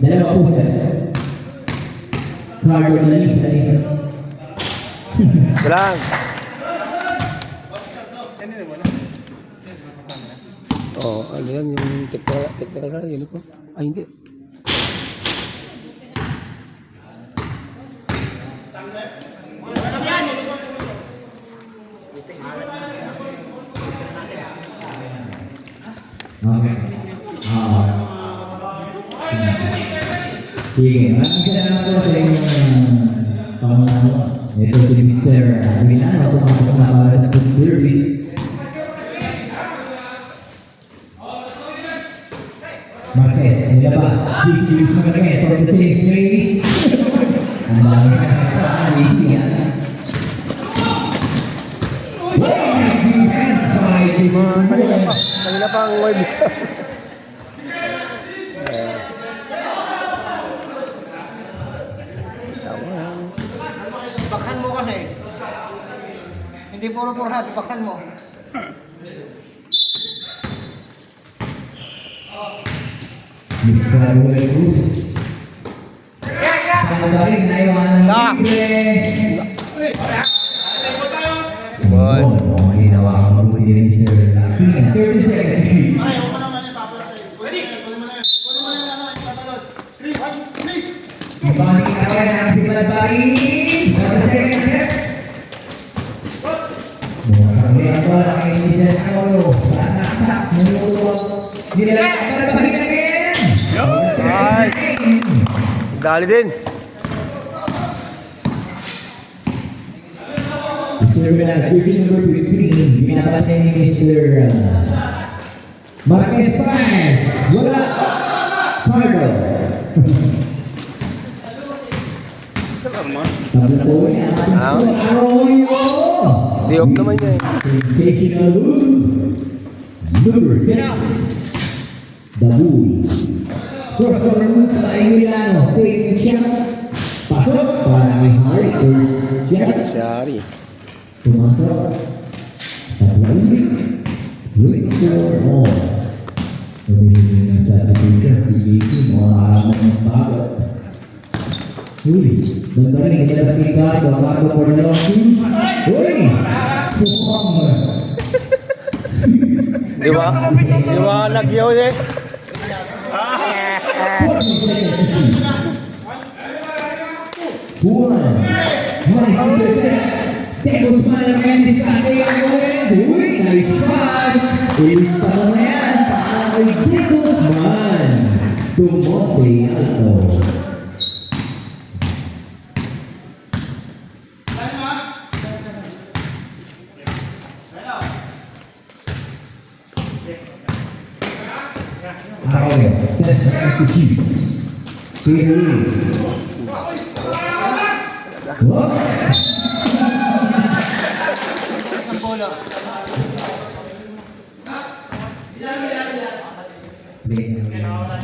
Dalawa po siya. Carlo Lanisa. Silang. Oh, ano yan yung technical yun po? Ay, hindi. Okay. Sige, maraming salamat po sa inyong pangunawa. Ito si Mr. Aguinano, pumasok na para sa food service. Marquez, nilabas. Big sa Marquez, from the same place. Ang dami na naman, easy yan. Defense by Kanina pa ang word dito. Bakhan mo kasi. Hindi puro hat, bakhan mo. Mr. Aguinano Cruz. Pagkakarin na iwanan ng Sa! Simon. Oh, ginawa ka mabuti rin ni Sir Lucky. 30 seconds. Ay, huwag mo naman yung papala sa'yo. Pwede mo na yun. Pwede mo na yung ano, yung tatalon. Please! Ibalik na kaya ng Simalbari. 30 seconds. Muli ang bola kay Mr. Paolo. Saksak. Nululog. Nilalagay ang Simalbari again. Ay! Dali din. Mr. Milan, division number 15. Binabantay ni Mr. Marquez Fire. Wala. Carlo. Tatlo po niya. Arroyo. Di off naman niya eh. Sensational move. Number 6. Dabuy. Crossover move sa Aguinano. Take a shot. Pasok para kay Harry. First shot. Si Ari. Pumasok. Tatlaulit. Wait for all. Pumili ng substitution. Tigiti mo ang ng bagot. Uy. Nagdaling ilabas kay Gago. Ang bago for the long team. Uy! Pukong. Liwanag yun eh. Buwan. Tego Guzman ang kanyang diskarte ang gawin. Uy, nice pass. Isa na yan. Para kay Tego Guzman. Tumote Alto. Araw. Test execute. Clearly. What? Isang bola.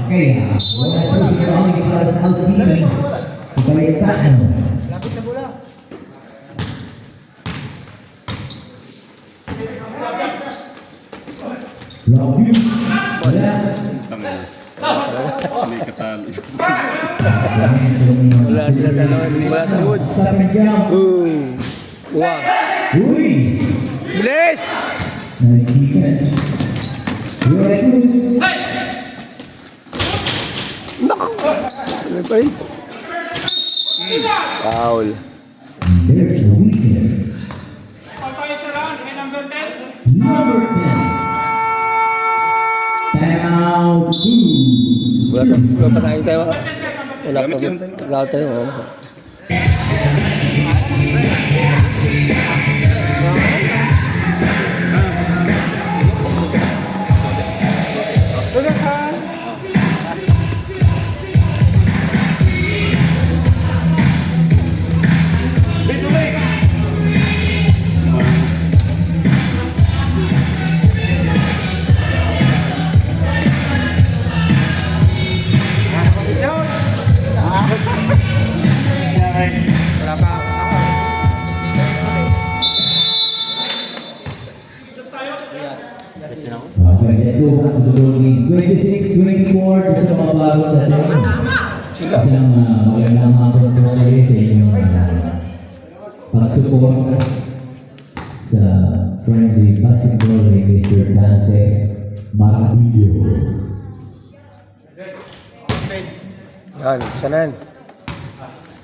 Okay, wala po si Kawin para sa housekeeping. Pagkalitaan. Lapit sa bola. Love you. Wala. May katali. Wala sila sa lawan. Wala sa wood. Sa medyang. Boom. Wow. Uy! Bilis! Nice defense. Juventus. Naku! Ano pa yun? Foul. There's the weakness. Number 10. Timeout 2. Wala pa tayo tayo. Wala tayo. Wala pa. Sila. Isang magandang hapon po kayo sa inyong pagsuporta sa friendly basketball ni Mr. Dante Maravillo. Yan, isa na yan.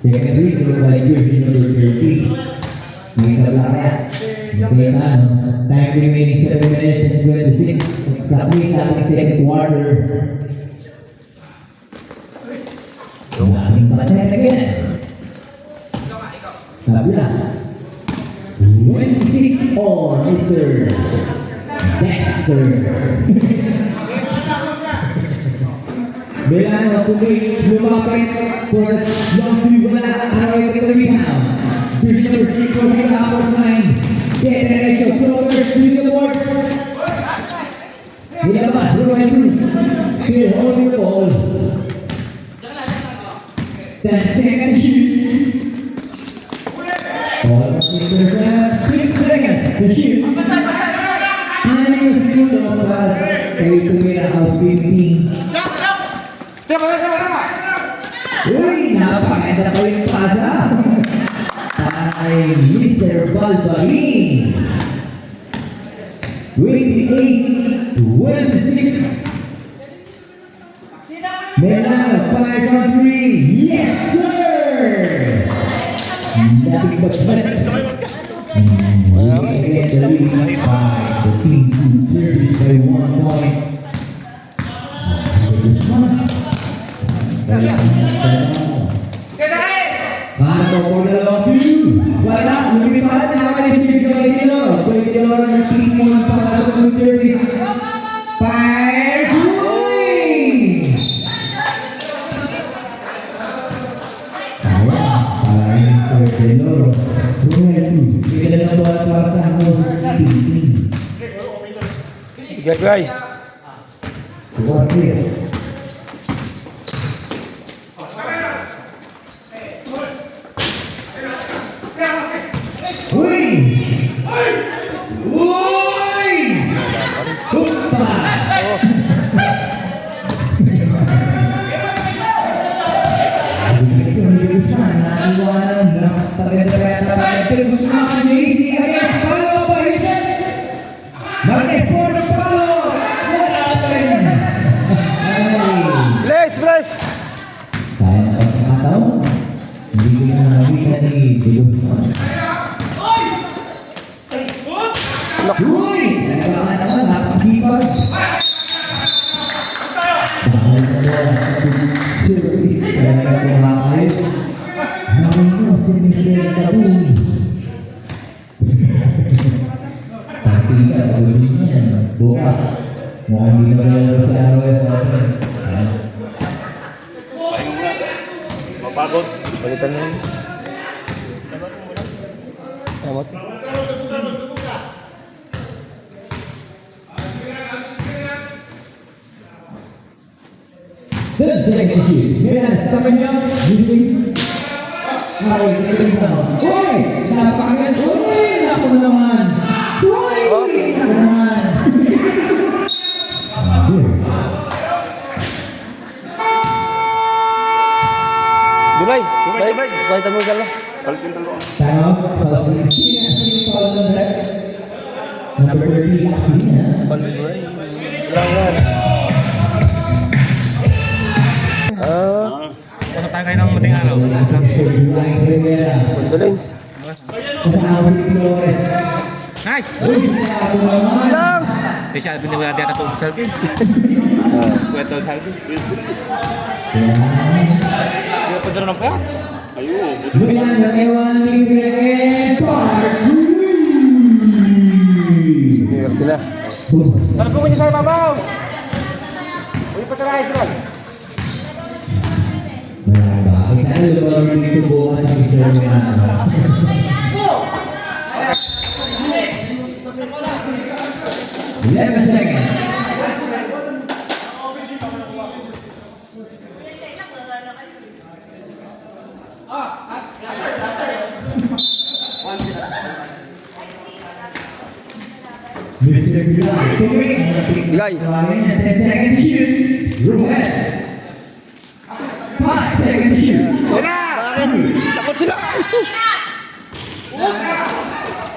Second free throw by jersey number 13. May kablaka. Okay na, no? Time remaining 7 minutes and 26. Exactly sa ating second quarter. Ang aming patet again. Sabi na. 26 all, Mr. Dexter. Bilang ang pumili, lumapit for young people na arawit ito rehab. Jersey number 3 for the top of 9. Get it, your floaters to the board. Nilabas, Roy Cruz. Still holding the ball. 10 seconds shoot. All of the 6 seconds to shoot. Timing was good of us. Kayo tumira outfitting. Uy, napakaganda ko yung pasa. Ay, Mr. Balbarin. 28-26. Melano, 5 on 3. Yes, sir! Nothing but net. We get the lead by the team to service by 1 point. Paano po na lang wala, lumipad na naman yung Sir Joy Dilo. Joy Dilo na nagtinig mo ang pangalawang ng service. Fire Joy! Para yung Sir Dilo. Sige na lang buwan para sa ako. Sige, Guy. Uy! Uy! Tupa! Naiwanan na pagkakatawa. Pero gusto mo ka niya isi agad. Palo ba yun? Mag-export ng palo! Wala pa rin! Bless, bless! Kaya na pagkakataon. Hindi ko na nakita ni Dilo. Uy! Nagkakaan naman, napakasipag. Dahil na lang service na nagkakakaan. Namin mo si Michelle Tabun. Pakita, pagawin niya. Bukas. Mukhang hindi na rin sa araw at sa atin. Mapagod. Balitan na yun. Salamat. Then second shoot. Meron sa kanya. Using. Ay, ito na. Uy! Napakagad. Uy! Naku na naman. Uy! Naku na naman. Dulay! Dulay! Balitan mo dyan lang. Kalpin dalawa. Tama. Number 30 Asina. Balburay. Lang yan. Pasok tayo kayo ng mating araw. Condolence. Flores. Nice! Uy! Naku na naman. Lang! Eh, siya, hindi mo natin katulog sa Alvin. Kwento sa Alvin. Hindi pa dito ng pa? Ayun, buti. Bilang ng ewan ni Greg Park. Senior nila. Ano po niyo sa babaw? Uy, patry, Ron. Bakit tayo ba dito bukas sa picture niya? 11 seconds. Guy. 10 seconds shoot. Roulette. 5 seconds to shoot. Bakit? Takot sila. Ay, sus.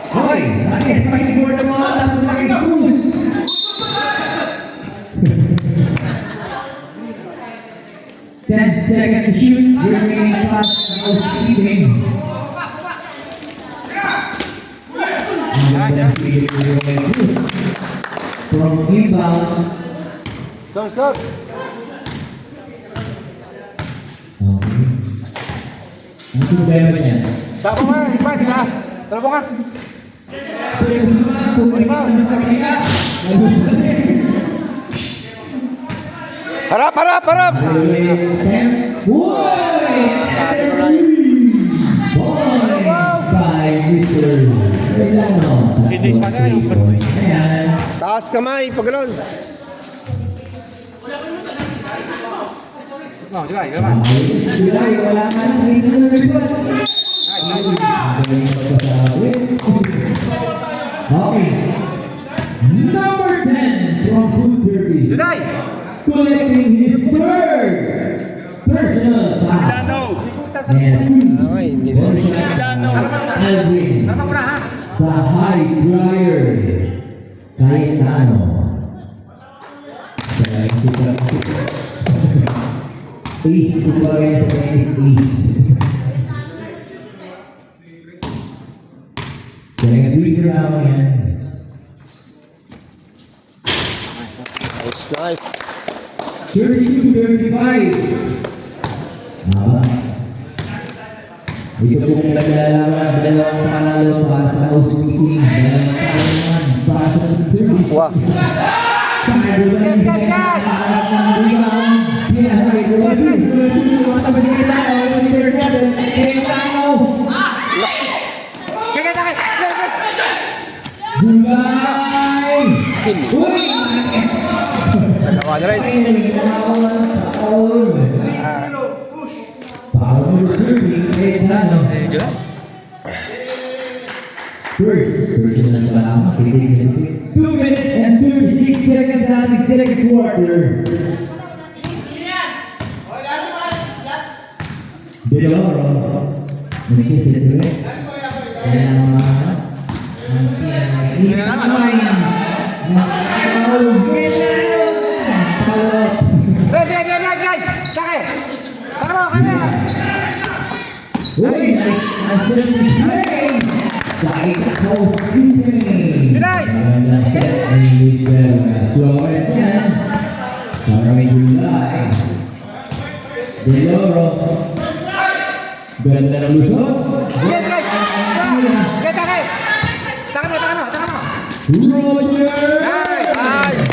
Hoy, nakis, pakibor na mga tapos laki cruise. Ten seconds to shoot. Remaining fast. No speeding. From inbound. Stop. Okay. Ang problema niya. Tapo nga, iba, di ba? Tapo nga. Pero gusto mo, pumunta ka sa kanila. Harap! Boy! By Mr. Relano. Finish pa na yung Ayan. Taas kamay, pag gano'n. Oh, di ba? Di ba? Bilay, wala ka na. Hindi ka na nagbuhat. Okay. Number 10 from Food Service. Juday! Collecting his third personal foul. And Okay, hindi na. Alvin, Tapo na, ha? the high flyer, Cayetano. Ace, kumbaga sa ace. Kaya nag-bigger ako yan. Nice. 32-35. Ito pong naglalaro ang dalawang panalo para sa OCT. Dalawang kaalaman para sa service. Wah. Pagkagulan ng nakakalap ng rebound. Pinasakay ko ba ito? Mga tabi ni Kitano. Kitano. Bulay! Uy! Dalawa na rin. Ay, nagkakawa ng taon. Power 30, Kitano. First na naman ako. 2 minutes and 36 seconds ating second quarter. Deloro. Mungkin sila kaya Gay! Sakay! Tara mo, kami! Uy, nice play! Dahil ako singing. Juday! Magandang set ni Flores yan. Para may July. Deloro. Ganda ng lusot. Gay! Sakay! Taka mo! Roger! Nice!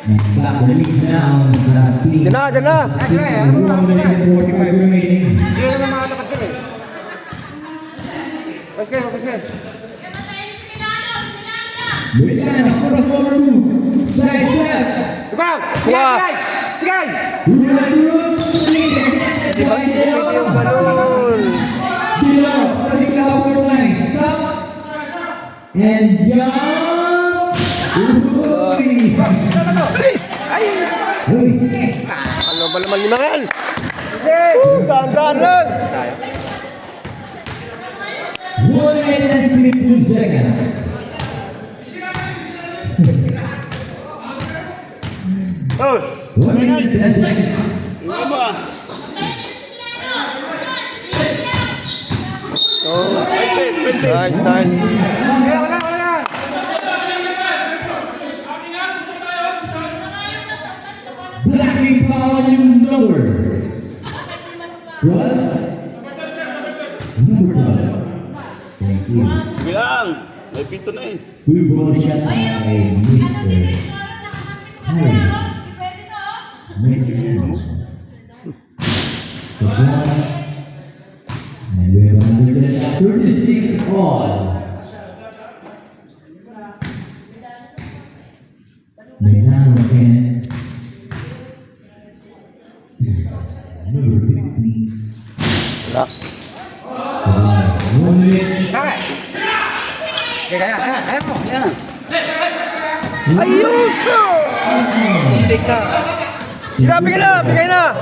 Nagbabalik na ang ating Diyan na. 1 minute and 45 remaining. Hindi na naman makatapat ka eh. Pascal. Berikan cross over 2. Side step. Ibang! Wah. Sigay! Huluan dulu. Yung balon. Below. Passing the upper line. Stop. And jump. Uy. Please! Ay! Uy. Ano ba naman ni Mangal? Daan lang! 1 minute and 52 seconds. Oh! 1 minute and 10 seconds. Nice. Wala! Blocking foul yung number. 12. Number 12. Thank you. Bilang, may pito na eh. Good ball shot by Mr. Harry. And we have 136 all. Now again. Number 15. Wala. 1 minute. Sakay! Kaya, ayaw mo! Ayuso! Hindi ka. Sila, bigay na! Bigay na!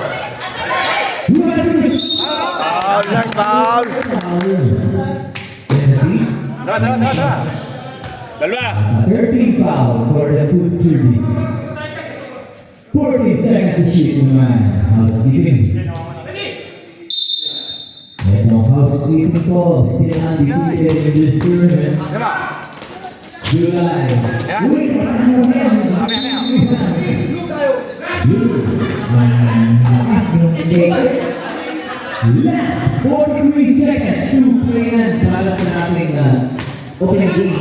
Foul, nice foul! Dalawa. 13 foul for the food service. 40 seconds to shoot naman. Housekeeping. Ito housekeeping po. Still undefeated in this tournament. July. Uy, ano yan? Last 43 seconds to play yan para sa ating opening game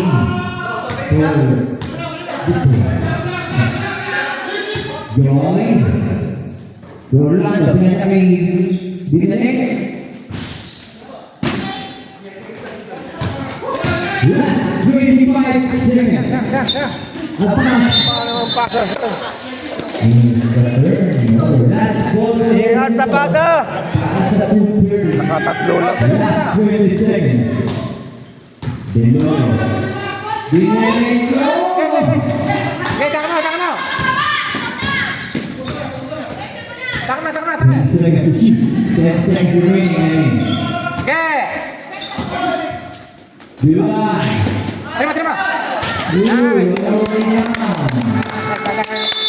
for this one. Joy. Orlando, pinag kami binanik. Last 25 seconds. Paano ang pasa? Last ball. Ingat sa pasa! Pasa food service. Nakatatlo lang. Last 20 seconds. Deloy. Binanik. Okay, taka na. Taka na. 10 seconds to shoot. 10 seconds remaining. Okay. July. Terima. Nice. Taka.